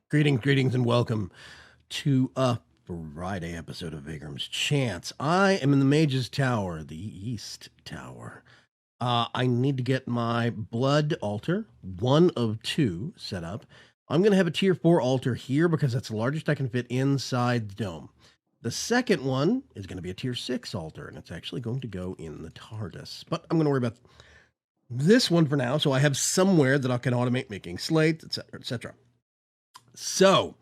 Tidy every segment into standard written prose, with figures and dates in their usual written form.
Greetings, and welcome to a Friday episode of Vaygrim's Chance. I am in the Mage's Tower, the East Tower. I need to get my blood altar, one of two, set up. I'm going to have a tier 4 altar here because that's the largest I can fit inside the dome. The second one is going to be a tier 6 altar, and it's actually going to go in the TARDIS. But I'm going to worry about this one for now, so I have somewhere that I can automate making slates, etc., etc. So,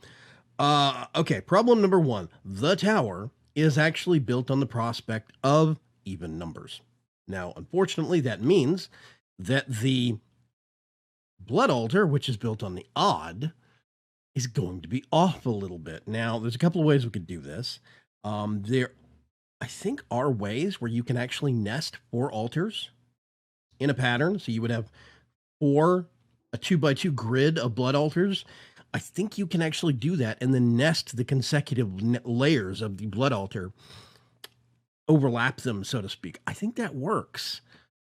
okay, problem number one. The tower is actually built on the prospect of even numbers. Now, unfortunately, that means that the blood altar, which is built on the odd, is going to be off a little bit. Now, there's a couple of ways we could do this. There, I think, are ways where you can actually nest 4 altars in a pattern. So you would have a 2x2 grid of blood altars. I think you can actually do that and then nest the consecutive layers of the blood altar, overlap them, so to speak. I think that works.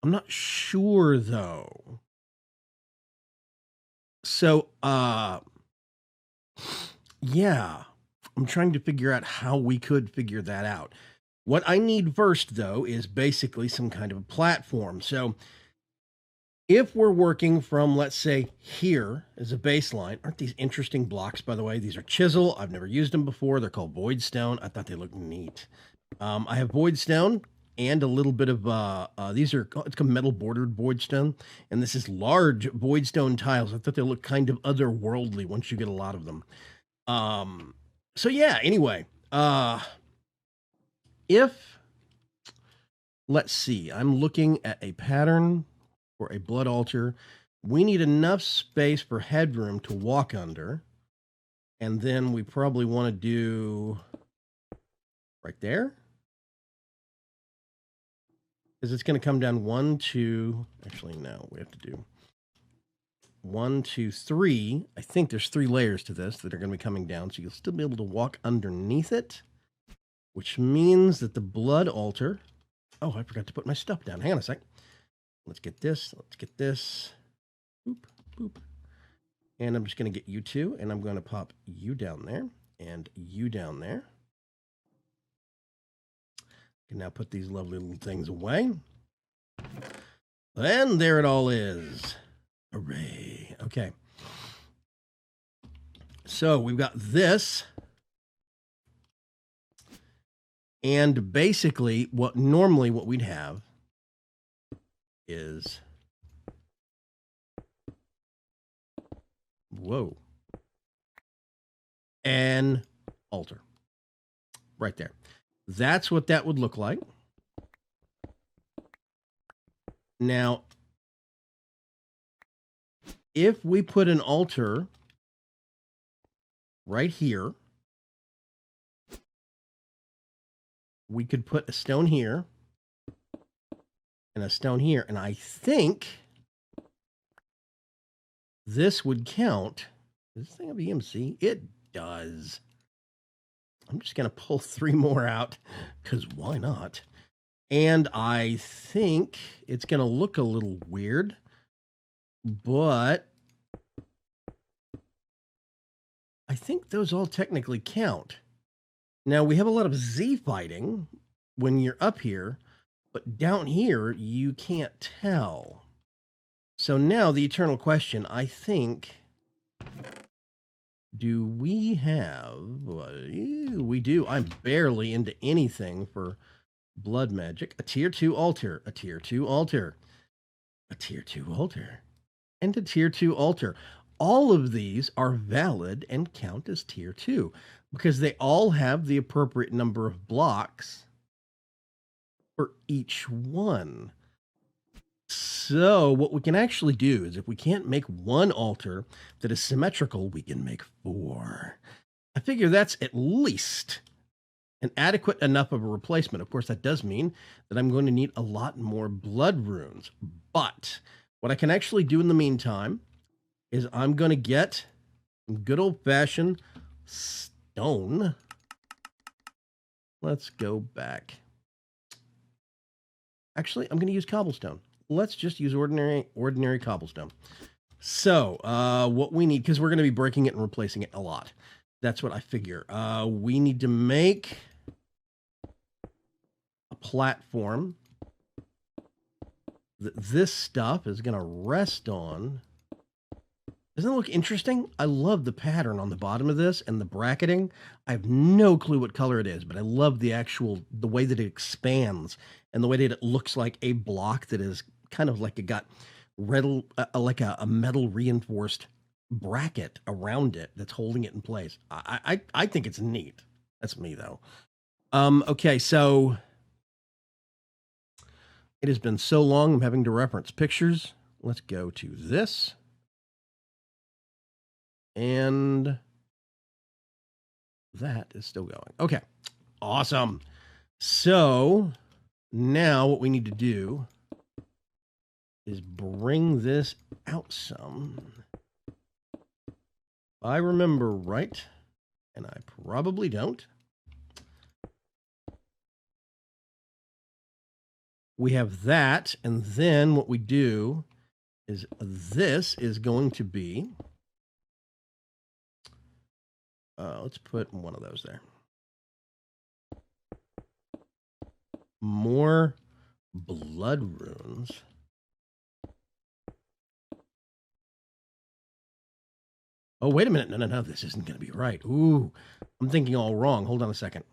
I'm not sure, though. So, yeah, I'm trying to figure out how we could figure that out. What I need first, though, is basically some kind of a platform. So if we're working from, let's say, here as a baseline, aren't these interesting blocks, by the way? These are chisel. I've never used them before. They're called void stone. I thought they looked neat. I have void stone and a little bit of, these are, it's called metal bordered void stone. And this is large void stone tiles. I thought they looked kind of otherworldly once you get a lot of them. So yeah, anyway, if, let's see, I'm looking at a pattern for a blood altar. We need enough space for headroom to walk under. And then we probably want to do right there. Because it's going to come down 1, 2, actually, no, we have to do 1, 2, 3. I think there's 3 layers to this that are going to be coming down. So you'll still be able to walk underneath it, which means that the blood altar, oh, I forgot to put my stuff down. Hang on a sec. Let's get this. Let's get this. Boop, boop. And I'm just going to get you two, and I'm going to pop you down there and you down there. I can now put these lovely little things away. And there it all is. Hooray. Okay. So we've got this. And basically, what we'd have is, whoa, an altar right there. That's what that would look like. Now, if we put an altar right here, we could put a stone here and a stone here, and I think this would count. Does this thing have EMC? It does. I'm just going to pull 3 more out because why not? And I think it's going to look a little weird, but I think those all technically count. Now, we have a lot of Z fighting when you're up here, but down here, you can't tell. So now the eternal question, I think, do we have, we do. I'm barely into anything for blood magic. A tier 2 altar, a tier 2 altar, a tier 2 altar, and a tier 2 altar. All of these are valid and count as tier 2 because they all have the appropriate number of blocks for each one. So what we can actually do is if we can't make one altar that is symmetrical, we can make 4. I figure that's at least an adequate enough of a replacement. Of course, that does mean that I'm going to need a lot more blood runes. But what I can actually do in the meantime is I'm going to get good old-fashioned stone. Let's go back. Actually, I'm going to use cobblestone. Let's just use ordinary cobblestone. So, what we need, because we're going to be breaking it and replacing it a lot. That's what I figure. We need to make a platform that this stuff is going to rest on. Doesn't it look interesting? I love the pattern on the bottom of this and the bracketing. I have no clue what color it is, but I love the way that it expands and the way that it looks like a block that is kind of like it got like a metal reinforced bracket around it that's holding it in place. I think it's neat. That's me though. Okay, so it has been so long I'm having to reference pictures. Let's go to this. And that is still going. Okay, awesome. So now what we need to do is bring this out some. If I remember right, and I probably don't, we have that, and then what we do is this is going to be, let's put one of those there. More blood runes. Oh, wait a minute. No. This isn't going to be right. Ooh, I'm thinking all wrong. Hold on a second.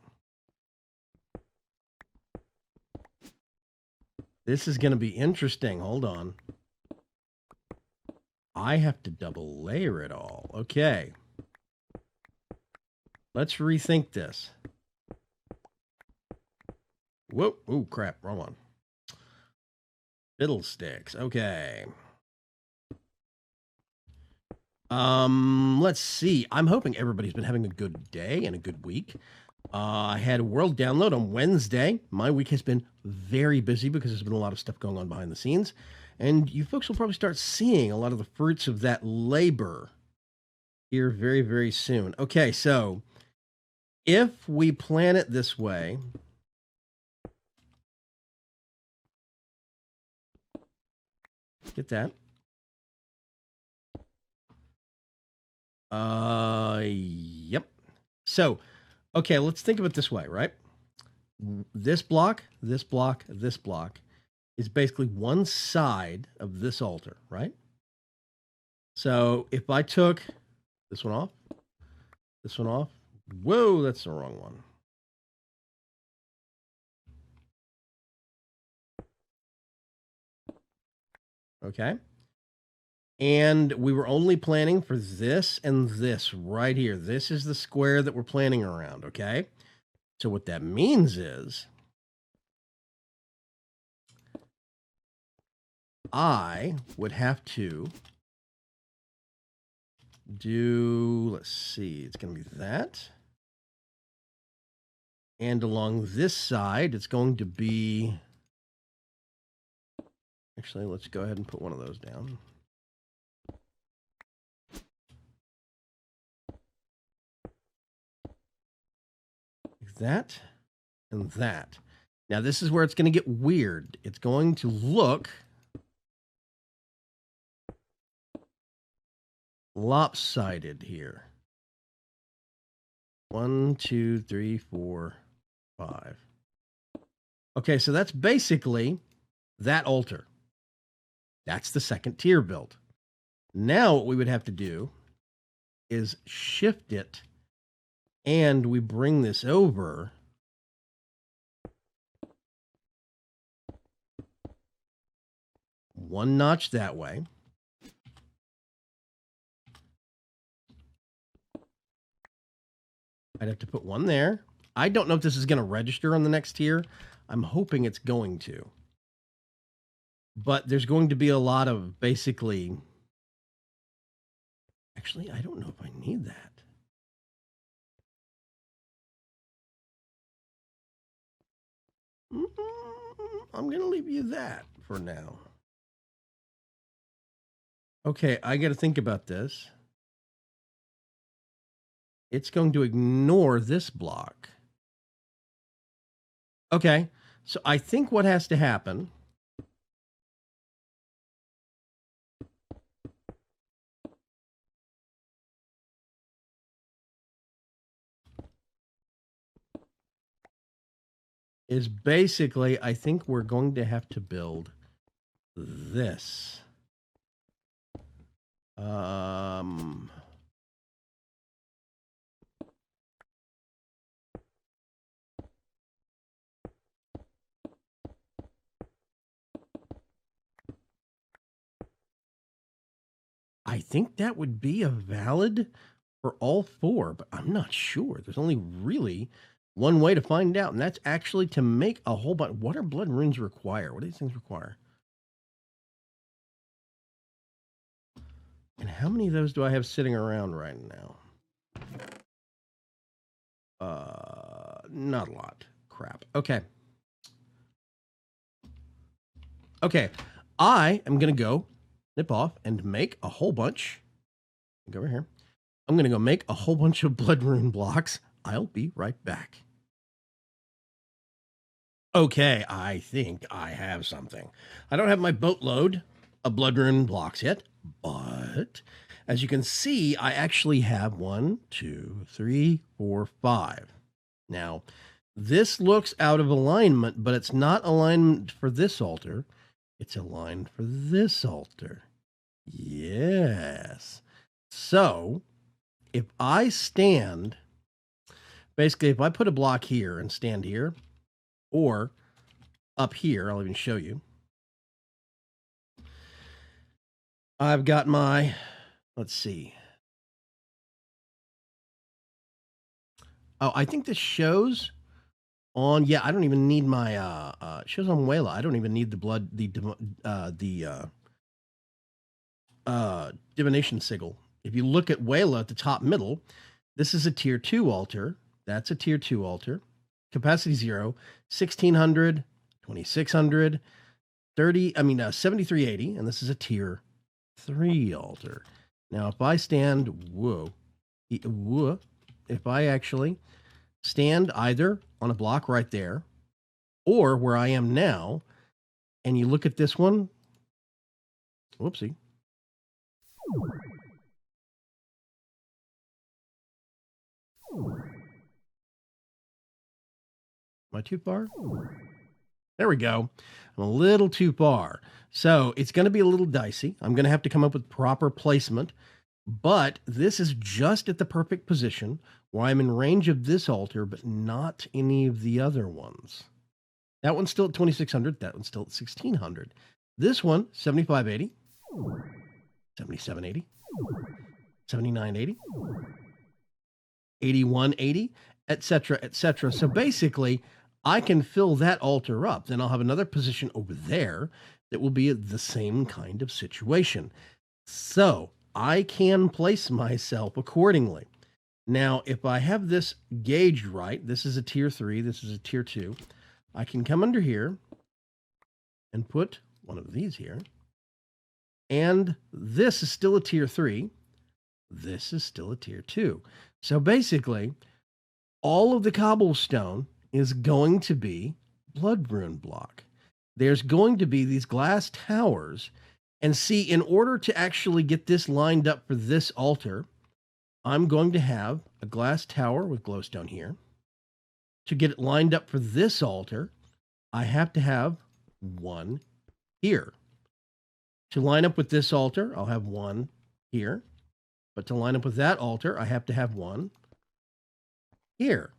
This is going to be interesting. Hold on. I have to double layer it all. Okay. Let's rethink this. Whoa. Ooh, crap. Wrong one. Fiddlesticks. Okay. Let's see. I'm hoping everybody's been having a good day and a good week. I had a world download on Wednesday. My week has been very busy because there's been a lot of stuff going on behind the scenes. And you folks will probably start seeing a lot of the fruits of that labor here very, very soon. Okay, so if we plan it this way, get that. Yep. So, okay, let's think of it this way, right? This block, this block, this block is basically one side of this altar, right? So if I took this one off, whoa, that's the wrong one. Okay. And we were only planning for this and this right here. This is the square that we're planning around, okay? So what that means is I would have to do, let's see, it's going to be that. And along this side, it's going to be, actually, let's go ahead and put one of those down. Like that and that. Now, this is where it's going to get weird. It's going to look lopsided here. 1, 2, 3, 4, 5. Okay, so that's basically that altar. That's the second tier built. Now what we would have to do is shift it, and we bring this over. One notch that way. I'd have to put one there. I don't know if this is going to register on the next tier. I'm hoping it's going to. But there's going to be a lot of basically... Actually, I don't know if I need that. I'm going to leave you that for now. Okay, I got to think about this. It's going to ignore this block. Okay, so I think what has to happen is basically, I think we're going to have to build this. I think that would be a valid for all four, but I'm not sure. There's only really one way to find out, and that's actually to make a whole bunch. What are blood runes require? What do these things require? And how many of those do I have sitting around right now? Not a lot. Crap. Okay. Okay. I am going to go nip off and make a whole bunch. Go over here. I'm going to go make a whole bunch of blood rune blocks. I'll be right back. Okay, I think I have something. I don't have my boatload of blood rune blocks yet, but as you can see, I actually have 1, 2, 3, 4, 5. Now, this looks out of alignment, but it's not alignment for this altar. It's aligned for this altar. Yes. So, if I stand, basically, if I put a block here and stand here, or up here, I'll even show you. I've got my, let's see. Oh, I think this shows on, yeah, I don't even need my, it shows on Wayla. I don't even need the blood, the divination sigil. If you look at Wayla at the top middle, this is a tier 2 altar. That's a tier 2 altar. Capacity 0, 1600, 2600, 7380, and this is a tier 3 altar. Now, if I stand, if I actually stand either on a block right there or where I am now, and you look at this one, whoopsie. Am I too far? There we go. I'm a little too far. So it's going to be a little dicey. I'm going to have to come up with proper placement, but this is just at the perfect position where I'm in range of this altar, but not any of the other ones. That one's still at 2600. That one's still at 1600. This one, 7580, 7780, 7980, 8180, etc., etc. So basically, I can fill that altar up. Then I'll have another position over there that will be the same kind of situation. So I can place myself accordingly. Now, if I have this gauged right, this is a tier 3, this is a tier 2, I can come under here and put one of these here. And this is still a tier 3. This is still a tier 2. So basically, all of the cobblestone is going to be blood rune block. There's going to be these glass towers. And see, in order to actually get this lined up for this altar, I'm going to have a glass tower with glowstone here. To get it lined up for this altar, I have to have one here. To line up with this altar, I'll have one here. But to line up with that altar, I have to have one here.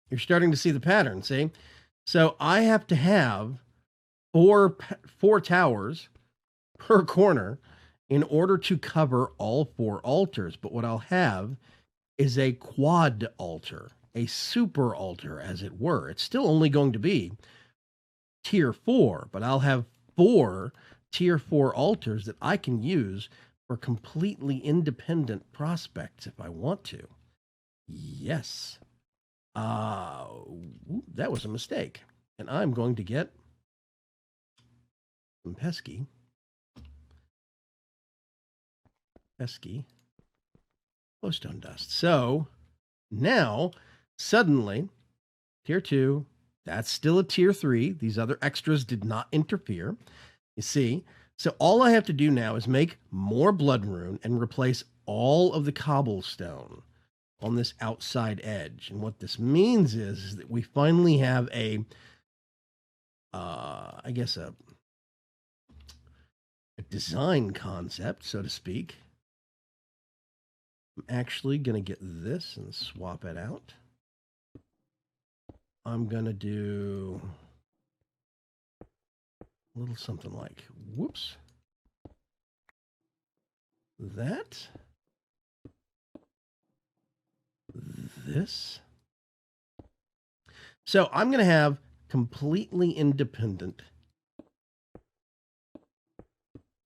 You're starting to see the pattern, see? So I have to have four towers per corner in order to cover all 4 altars. But what I'll have is a quad altar, a super altar, as it were. It's still only going to be tier 4, but I'll have 4 tier 4 altars that I can use for completely independent prospects if I want to. Yes. That was a mistake. And I'm going to get some pesky glowstone dust. So now, suddenly, tier 2, that's still a tier 3. These other extras did not interfere. You see? So all I have to do now is make more blood rune and replace all of the cobblestone on this outside edge. And what this means is that we finally have a I guess a design concept, so to speak. I'm actually going to get this and swap it out. I'm going to do a little something like, whoops, that, this. So I'm going to have completely independent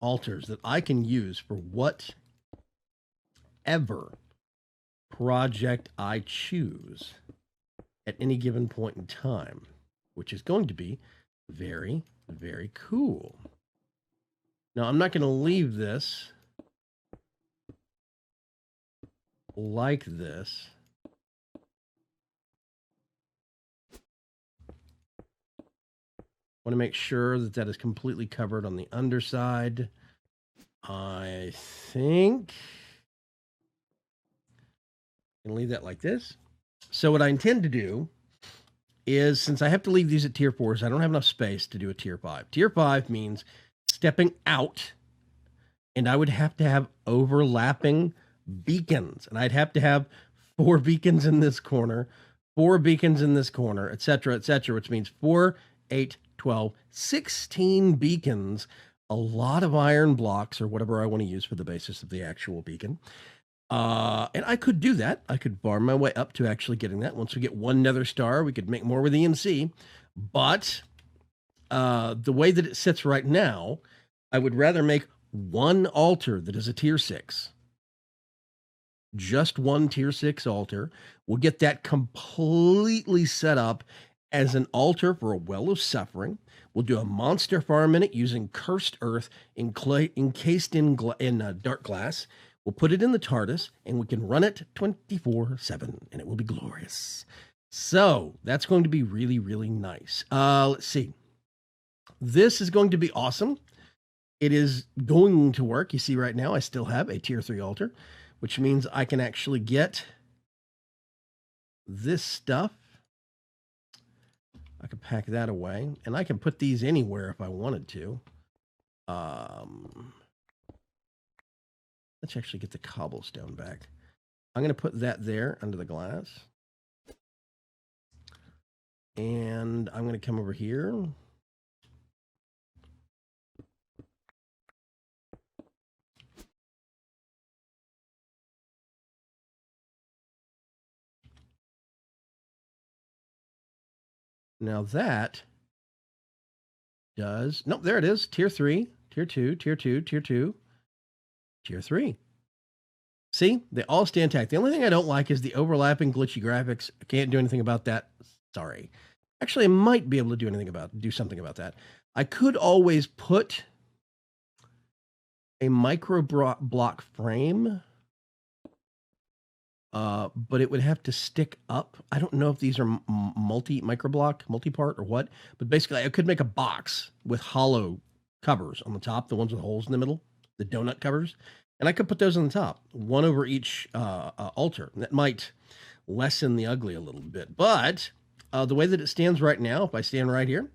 altars that I can use for whatever project I choose at any given point in time, which is going to be very, very cool. Now, I'm not going to leave this like this. Want to make sure that that is completely covered on the underside. I think I'm going to leave that like this. So what I intend to do is, since I have to leave these at tier 4s, I don't have enough space to do a tier 5. Tier 5 means stepping out, and I would have to have overlapping beacons, and I'd have to have 4 beacons in this corner, 4 beacons in this corner, etc., which means 4, 8, 12, 16 beacons, a lot of iron blocks or whatever I want to use for the basis of the actual beacon. And I could do that. I could farm my way up to actually getting that. Once we get 1 nether star, we could make more with EMC. But the way that it sits right now, I would rather make 1 altar that is a tier 6. Just 1 tier 6 altar. We'll get that completely set up as an altar for a well of suffering. We'll do a monster farm in it using cursed earth encased in dark glass. We'll put it in the TARDIS, and we can run it 24/7, and it will be glorious. So that's going to be really, really nice. Let's see. This is going to be awesome. It is going to work. You see right now, I still have a tier 3 altar, which means I can actually get this stuff. I can pack that away, and I can put these anywhere if I wanted to. Let's actually get the cobblestone back. I'm going to put that there under the glass. And I'm going to come over here. Now that does, nope, there it is. Tier 3, tier 2, tier 2, tier 2, tier 3. See, they all stay intact. The only thing I don't like is the overlapping glitchy graphics. I can't do anything about that. Sorry. Actually, I might be able to do something about that. I could always put a micro block frame, but it would have to stick up. I don't know if these are multi-part or what, but basically I could make a box with hollow covers on the top, the ones with holes in the middle, the donut covers, and I could put those on the top, 1 over each altar. That might lessen the ugly a little bit, but the way that it stands right now, if I stand right here,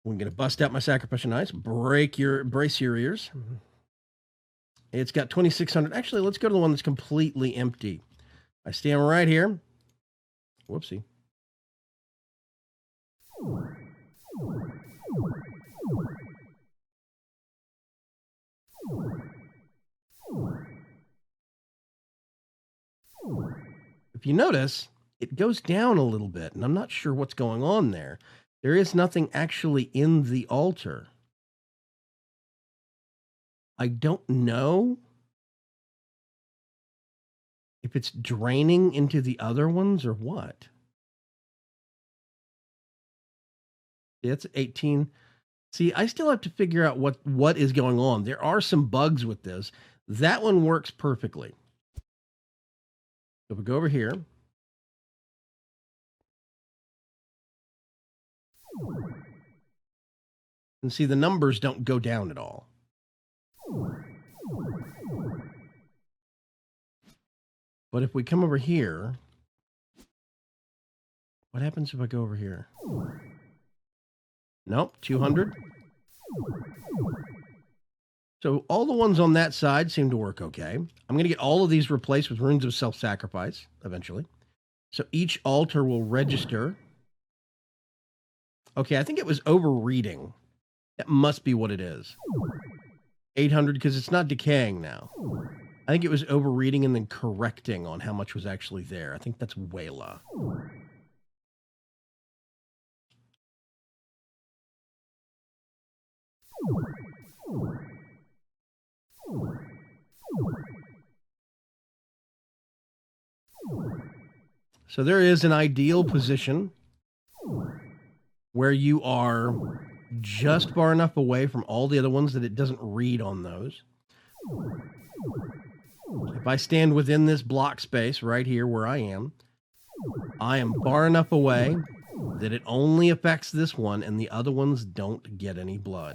we're going to bust out my sacrificial knives, brace your ears. It's got 2,600. Actually, let's go to the one that's completely empty. I stand right here. Whoopsie. If you notice, it goes down a little bit, and I'm not sure what's going on there. There is nothing actually in the altar. I don't know if it's draining into the other ones or what. It's 18. See, I still have to figure out what is going on. There are some bugs with this. That one works perfectly. If we go over here, and see the numbers don't go down at all. But if we come over here, what happens if I go over here? Nope, 200. So all the ones on that side seem to work okay. I'm going to get all of these replaced with runes of self-sacrifice eventually. So each altar will register. Okay, I think it was overreading. That must be what it is. 800 because it's not decaying now. I think it was overreading and then correcting on how much was actually there. I think that's Wayla. So there is an ideal position where you are just far enough away from all the other ones that it doesn't read on those. If I stand within this block space right here where I am far enough away that it only affects this one and the other ones don't get any blood.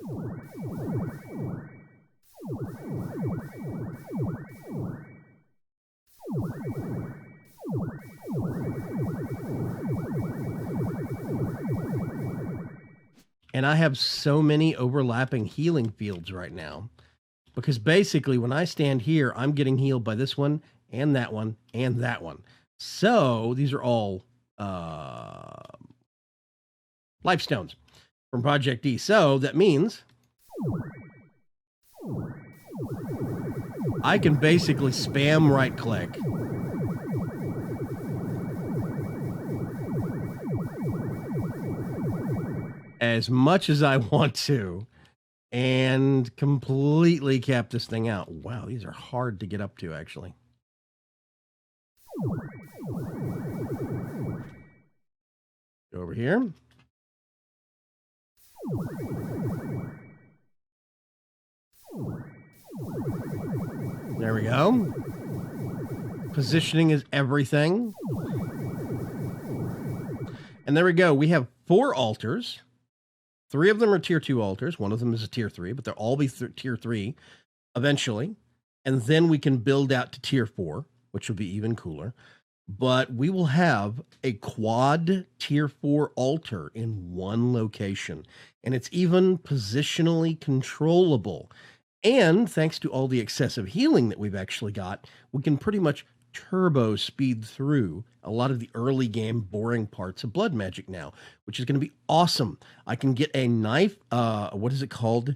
And I have so many overlapping healing fields right now because basically when I stand here, I'm getting healed by this one and that one and that one. So these are all life stones from Project D. So that means I can basically spam right click as much as I want to and completely cap this thing out. Wow, these are hard to get up to, actually. Go over here. There we go. Positioning is everything. And there we go. We have 4 altars. 3 of them are tier 2 altars. One of them is a tier 3, but they'll all be tier 3 eventually. And then we can build out to tier 4, which will be even cooler. But we will have a quad tier 4 altar in one location. And it's even positionally controllable. And thanks to all the excessive healing that we've actually got, we can pretty much turbo speed through a lot of the early game boring parts of blood magic now, which is going to be awesome. I can get a knife. What is it called?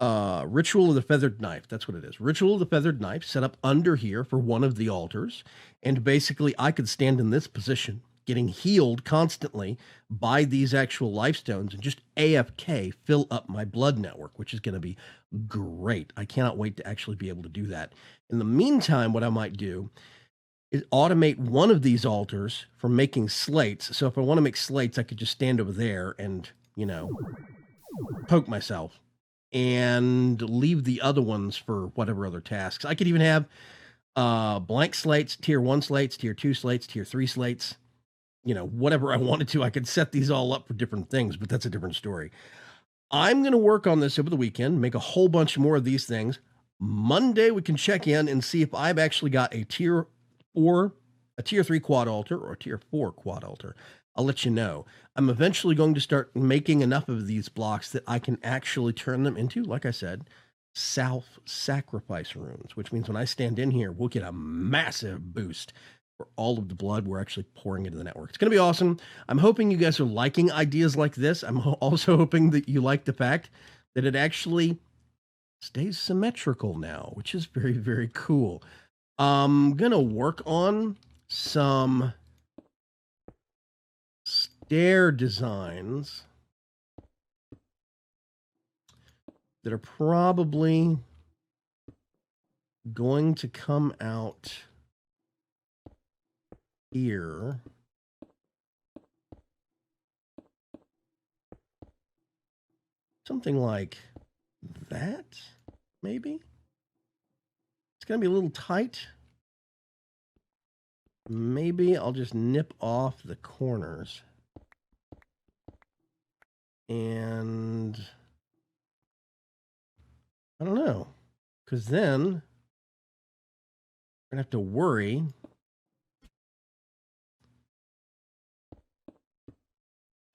Ritual of the Feathered Knife. That's what it is. Ritual of the Feathered Knife set up under here for one of the altars. And basically I could stand in this position getting healed constantly by these actual life stones and just AFK fill up my blood network, which is going to be great. I cannot wait to actually be able to do that. In the meantime, what I might do is automate one of these altars from making slates. So if I want to make slates, I could just stand over there and, you know, poke myself and leave the other ones for whatever other tasks. I could even have blank slates, tier 1 slates, tier 2 slates, tier 3 slates, you know, whatever I wanted to. I could set these all up for different things, but that's a different story. I'm going to work on this over the weekend, make a whole bunch more of these things. Monday, we can check in and see if I've actually got a tier 3 quad altar or a tier 4 quad altar. I'll let you know. I'm eventually going to start making enough of these blocks that I can actually turn them into, like I said, self-sacrifice runes, which means when I stand in here, we'll get a massive boost for all of the blood we're actually pouring into the network. It's going to be awesome. I'm hoping you guys are liking ideas like this. I'm also hoping that you like the fact that it actually stays symmetrical now, which is very, very cool. I'm going to work on some stair designs that are probably going to come out here. Something like that, maybe? It's going to be a little tight. Maybe I'll just nip off the corners. And I don't know, because then we're going to have to worry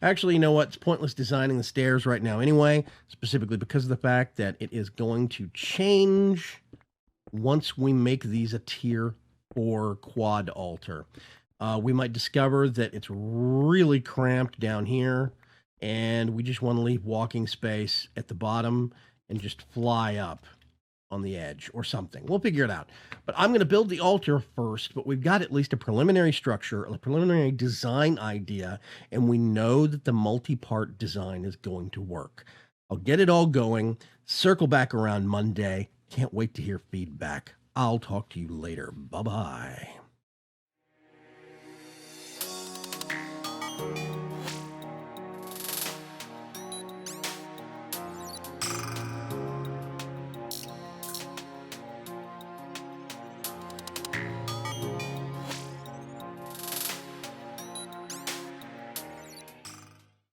Actually, you know what? It's pointless designing the stairs right now anyway, specifically because of the fact that it is going to change once we make these a tier 4 quad altar. We might discover that it's really cramped down here, and we just want to leave walking space at the bottom and just fly up on the edge or something. We'll figure it out. But I'm going to build the altar first, but we've got at least a preliminary structure, a preliminary design idea, and we know that the multi-part design is going to work. I'll get it all going, circle back around Monday. Can't wait to hear feedback. I'll talk to you later. Bye-bye.